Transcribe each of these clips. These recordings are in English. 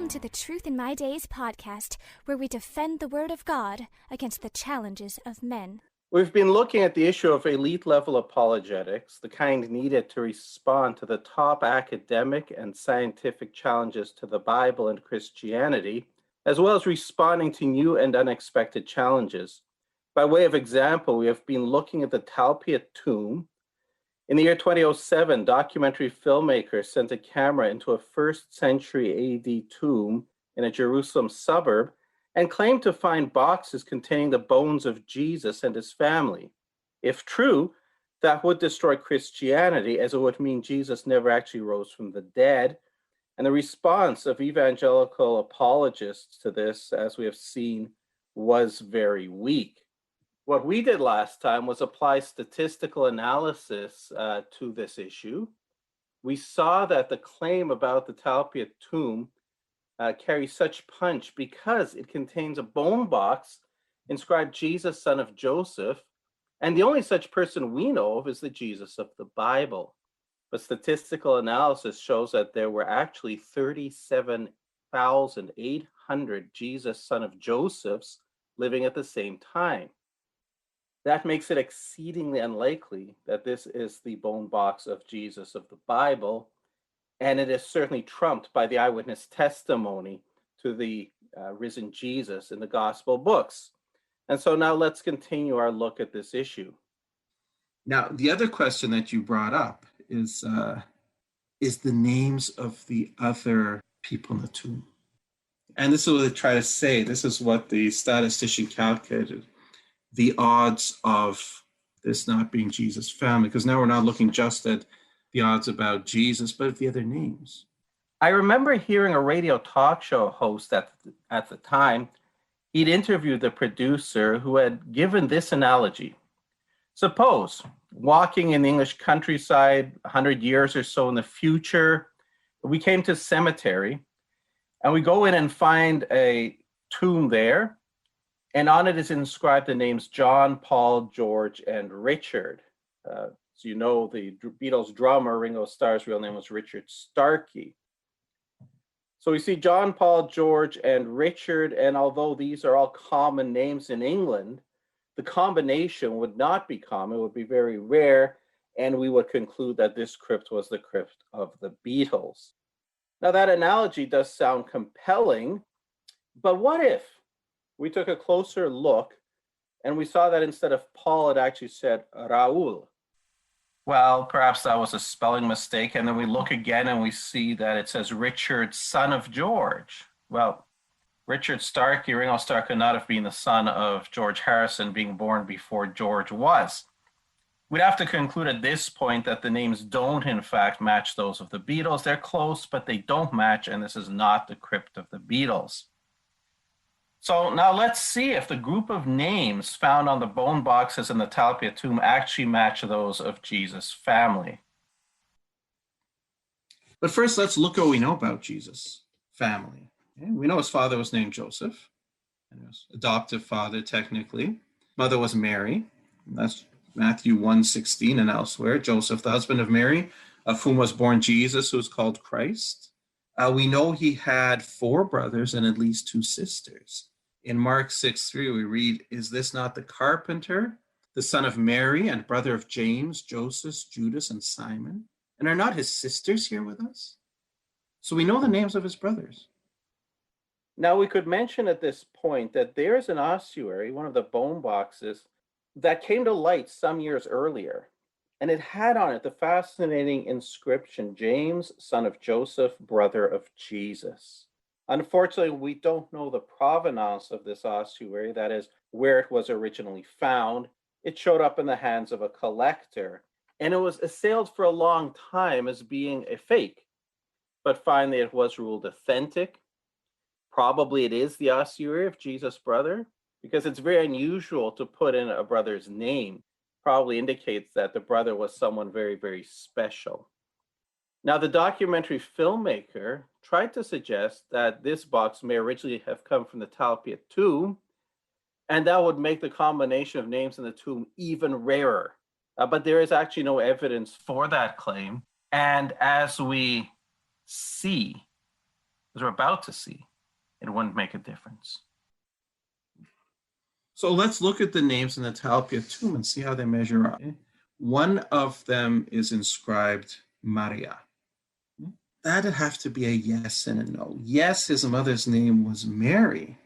Welcome to the Truth in My Days podcast, where we defend the Word of God against the challenges of men. We've been looking at the issue of elite-level apologetics, the kind needed to respond to the top academic and scientific challenges to the Bible and Christianity, as well as responding to new and unexpected challenges. By way of example, we have been looking at the Talpiot tomb. In the year 2007, documentary filmmakers sent a camera into a 1st century AD tomb in a Jerusalem suburb and claimed to find boxes containing the bones of Jesus and his family. If true, that would destroy Christianity, as it would mean Jesus never actually rose from the dead. And the response of evangelical apologists to this, as we have seen, was very weak. What we did last time was apply statistical analysis to this issue. We saw that the claim about the Talpiot tomb carries such punch because it contains a bone box inscribed Jesus, son of Joseph, and the only such person we know of is the Jesus of the Bible. But statistical analysis shows that there were actually 37,800 Jesus, son of Josephs living at the same time. That makes it exceedingly unlikely that this is the bone box of Jesus of the Bible, and it is certainly trumped by the eyewitness testimony to the risen Jesus in the gospel books. And so now let's continue our look at this issue. Now, the other question that you brought up is the names of the other people in the tomb. And this is what they try to say. This is what the statistician calculated. The odds of this not being Jesus' family, because now we're not looking just at the odds about Jesus, but at the other names. I remember hearing a radio talk show host at the time. He'd interviewed the producer who had given this analogy. Suppose walking in the English countryside 100 years or so in the future, we came to a cemetery and we go in and find a tomb there. And on it is inscribed the names John, Paul, George, and Richard. So you know the Beatles drummer Ringo Starr's real name was Richard Starkey. So we see John, Paul, George, and Richard, and although these are all common names in England, the combination would not be common, it would be very rare, and we would conclude that this crypt was the crypt of the Beatles. Now that analogy does sound compelling, but what if we took a closer look and we saw that instead of Paul, it actually said Raoul? Well, perhaps that was a spelling mistake. And then we look again and we see that it says Richard, son of George. Well, Richard Starkey, Ringo Starr, could not have been the son of George Harrison, being born before George was. We'd have to conclude at this point that the names don't, in fact, match those of the Beatles. They're close, but they don't match, and this is not the crypt of the Beatles. So now let's see if the group of names found on the bone boxes in the Talpiot tomb actually match those of Jesus' family. But first, let's look at what we know about Jesus' family. Okay? We know his father was named Joseph, and his adoptive father, technically. Mother was Mary. That's Matthew 1:16 and elsewhere. Joseph, the husband of Mary, of whom was born Jesus, who is called Christ. We know he had 4 brothers and at least 2 sisters. In Mark 6:3, we read, "Is this not the carpenter, the son of Mary and brother of James, Joseph, Judas, and Simon? And are not his sisters here with us?" So we know the names of his brothers. Now we could mention at this point that there's an ossuary, one of the bone boxes, that came to light some years earlier. And it had on it the fascinating inscription, James, son of Joseph, brother of Jesus. Unfortunately, we don't know the provenance of this ossuary, that is, where it was originally found. It showed up in the hands of a collector, and it was assailed for a long time as being a fake. But finally, it was ruled authentic. Probably it is the ossuary of Jesus' brother, because it's very unusual to put in a brother's name. Probably indicates that the brother was someone very, very special. Now, the documentary filmmaker tried to suggest that this box may originally have come from the Talpiot tomb, and that would make the combination of names in the tomb even rarer. But there is actually no evidence for that claim. And as we see as we're about to see, it wouldn't make a difference. So let's look at the names in the Talpiot tomb and see how they measure up. One of them is inscribed Maria. That'd have to be a yes and a no. Yes, his mother's name was Mary,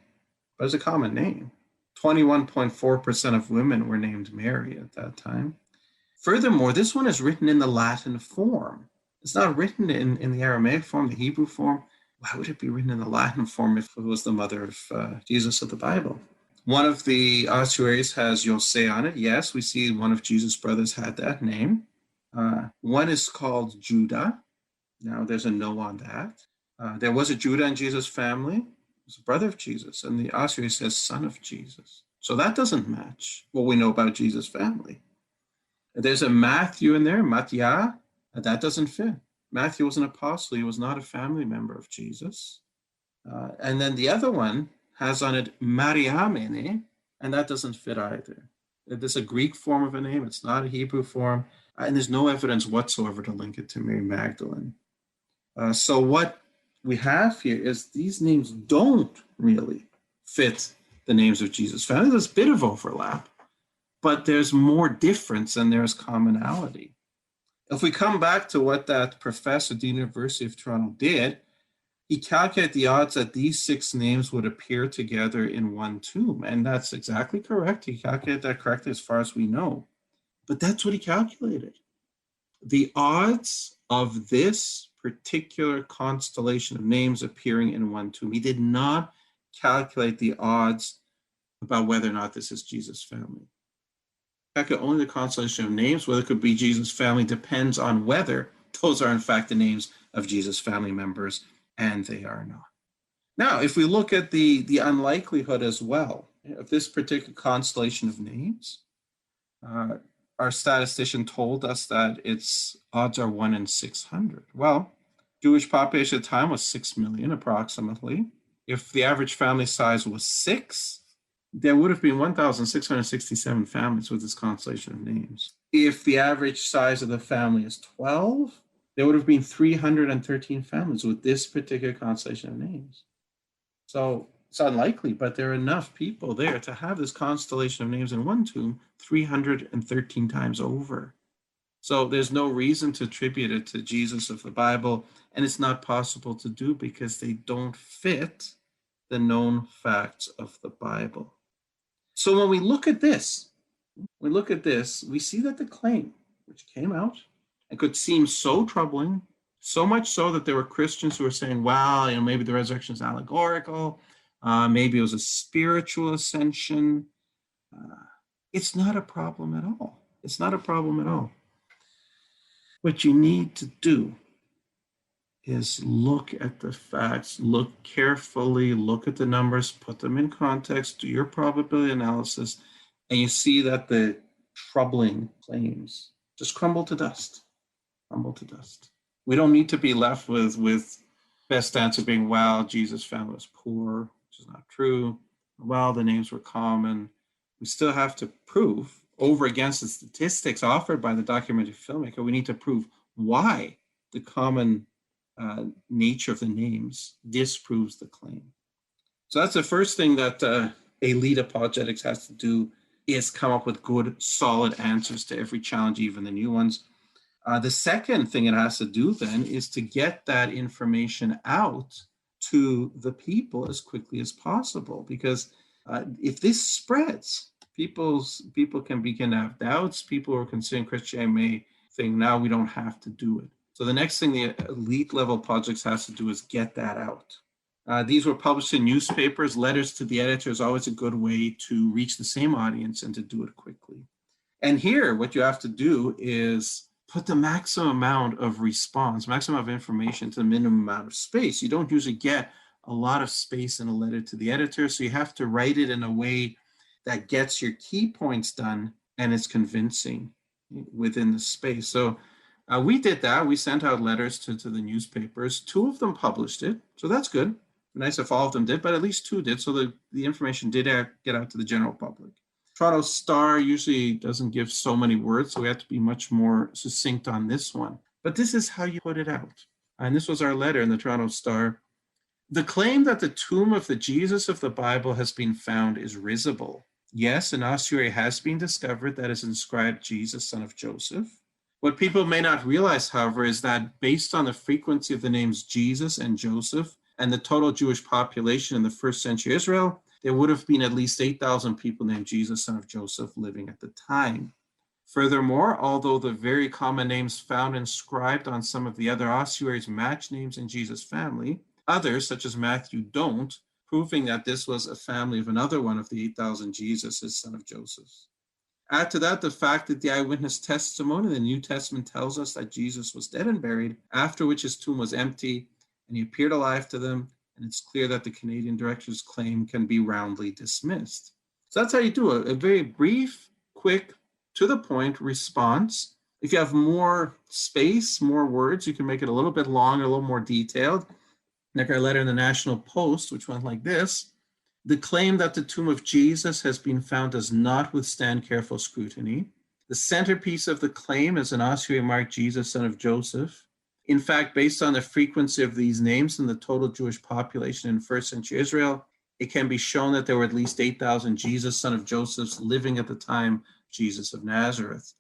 but it's a common name. 21.4% of women were named Mary at that time. Furthermore, this one is written in the Latin form. It's not written in the Aramaic form, the Hebrew form. Why would it be written in the Latin form if it was the mother of Jesus of the Bible? One of the ossuaries has Jose on it. Yes, we see one of Jesus' brothers had that name. One is called Judah. Now there's a no on that. There was a Judah in Jesus' family. He was a brother of Jesus. And the ossuary says son of Jesus. So that doesn't match what we know about Jesus' family. There's a Matthew in there, Mattia. That doesn't fit. Matthew was an apostle. He was not a family member of Jesus. And then the other one has on it Mariamene, and that doesn't fit either. There's a Greek form of a name. It's not a Hebrew form. And there's no evidence whatsoever to link it to Mary Magdalene. So what we have here is these names don't really fit the names of Jesus' family. There's a bit of overlap, but there's more difference than there's commonality. If we come back to what that professor at the University of Toronto did, he calculated the odds that these 6 names would appear together in one tomb. And that's exactly correct. He calculated that correctly as far as we know. But that's what he calculated. The odds of this particular constellation of names appearing in one tomb. He did not calculate the odds about whether or not this is Jesus' family. Calculate only the constellation of names. Whether it could be Jesus' family depends on whether those are in fact the names of Jesus' family members, and they are not. Now, if we look at the unlikelihood as well of this particular constellation of names, our statistician told us that its odds are 1 in 600. Well, Jewish population at the time was 6 million approximately. If the average family size was 6, there would have been 1,667 families with this constellation of names. If the average size of the family is 12, there would have been 313 families with this particular constellation of names. So it's unlikely, but there are enough people there to have this constellation of names in one tomb 313 times over. So there's no reason to attribute it to Jesus of the Bible, and it's not possible to do because they don't fit the known facts of the Bible. So when we look at this, we see that the claim, which came out and could seem so troubling, so much so that there were Christians who were saying, well, maybe the resurrection is allegorical, maybe it was a spiritual ascension. It's not a problem at all. It's not a problem at all. What you need to do is look at the facts, look carefully, look at the numbers, put them in context, do your probability analysis, and you see that the troubling claims just crumble to dust. Crumble to dust. We don't need to be left with best answer being, well, Jesus' family was poor, which is not true. Well, the names were common. We still have to prove, over against the statistics offered by the documentary filmmaker, we need to prove why the common nature of the names disproves the claim. So that's the first thing that elite apologetics has to do, is come up with good, solid answers to every challenge, even the new ones. The second thing it has to do then is to get that information out to the people as quickly as possible, because if this spreads, people can begin to have doubts. People who are considering Christianity may think, now we don't have to do it. So the next thing the elite level apologetics has to do is get that out. These were published in newspapers. Letters to the editor is always a good way to reach the same audience and to do it quickly. And here, what you have to do is put the maximum amount of response, maximum amount of information to the minimum amount of space. You don't usually get a lot of space in a letter to the editor, so you have to write it in a way that gets your key points done and is convincing within the space. So we did that. We sent out letters to the newspapers. 2 of them published it, so that's good. Nice if all of them did, but at least 2 did, so the information did get out to the general public. Toronto Star usually doesn't give so many words, so we have to be much more succinct on this one. But this is how you put it out. And this was our letter in the Toronto Star. The claim that the tomb of the Jesus of the Bible has been found is risible. Yes, an ossuary has been discovered that is inscribed Jesus, son of Joseph. What people may not realize, however, is that based on the frequency of the names Jesus and Joseph and the total Jewish population in the first century Israel, there would have been at least 8,000 people named Jesus, son of Joseph, living at the time. Furthermore, although the very common names found inscribed on some of the other ossuaries match names in Jesus' family, others, such as Matthew, don't, proving that this was a family of another one of the 8,000 Jesuses, son of Joseph. Add to that the fact that the eyewitness testimony in the New Testament tells us that Jesus was dead and buried, after which his tomb was empty, and he appeared alive to them, and it's clear that the Canadian director's claim can be roundly dismissed. So that's how you do a very brief, quick, to the point response. If you have more space, more words, you can make it a little bit longer, a little more detailed. Like our letter in the National Post, which went like this: the claim that the tomb of Jesus has been found does not withstand careful scrutiny. The centerpiece of the claim is an ossuary marked Jesus, son of Joseph. In fact, based on the frequency of these names and the total Jewish population in first century Israel, it can be shown that there were at least 8,000 Jesus, son of Josephs, living at the time Jesus of Nazareth.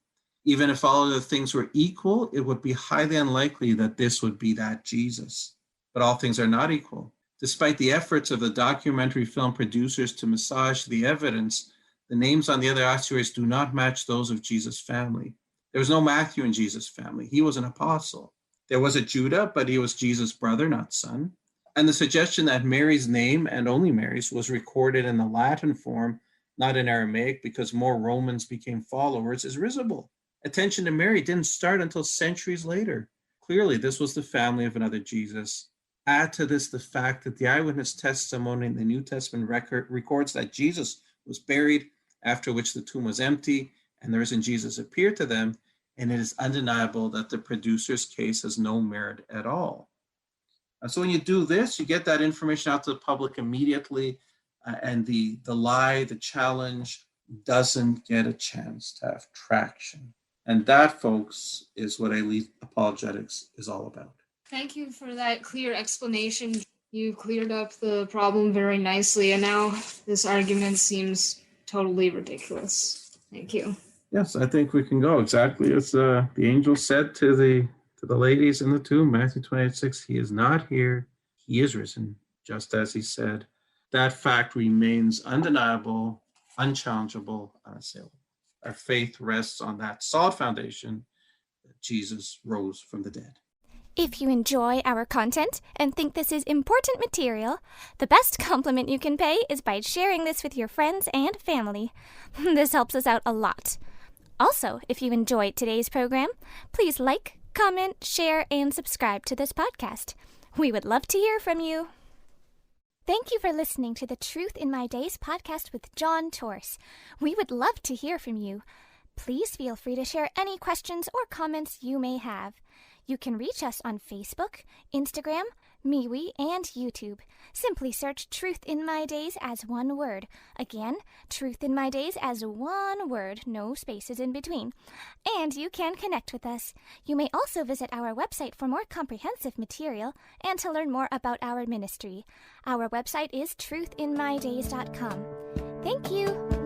Even if all other things were equal, it would be highly unlikely that this would be that Jesus. But all things are not equal. Despite the efforts of the documentary film producers to massage the evidence, the names on the other ossuaries do not match those of Jesus' family. There was no Matthew in Jesus' family. He was an apostle. There was a Judah, but he was Jesus' brother, not son. And the suggestion that Mary's name, and only Mary's, was recorded in the Latin form, not in Aramaic, because more Romans became followers, is risible. Attention to Mary didn't start until centuries later. Clearly, this was the family of another Jesus. Add to this the fact that the eyewitness testimony in the New Testament records that Jesus was buried, after which the tomb was empty, and the risen Jesus appeared to them, and it is undeniable that the producer's case has no merit at all. So when you do this, you get that information out to the public immediately, and the lie, the challenge, doesn't get a chance to have traction. And that, folks, is what elite apologetics is all about. Thank you for that clear explanation. You cleared up the problem very nicely, and now this argument seems totally ridiculous. Thank you. Yes, I think we can go exactly as the angel said to the ladies in the tomb, Matthew 28:6. He is not here, he is risen, just as he said. That fact remains undeniable, unchallengeable, unassailable. Our faith rests on that solid foundation that Jesus rose from the dead. If you enjoy our content and think this is important material, the best compliment you can pay is by sharing this with your friends and family. This helps us out a lot. Also, if you enjoyed today's program, please like, comment, share, and subscribe to this podcast. We would love to hear from you. Thank you for listening to the Truth in My Days podcast with John Torse. We would love to hear from you. Please feel free to share any questions or comments you may have. You can reach us on Facebook, Instagram, MeWe, and YouTube. Simply search Truth in My Days as one word. Again, Truth in My Days as one word, no spaces in between. And you can connect with us. You may also visit our website for more comprehensive material and to learn more about our ministry. Our website is truthinmydays.com. Thank you.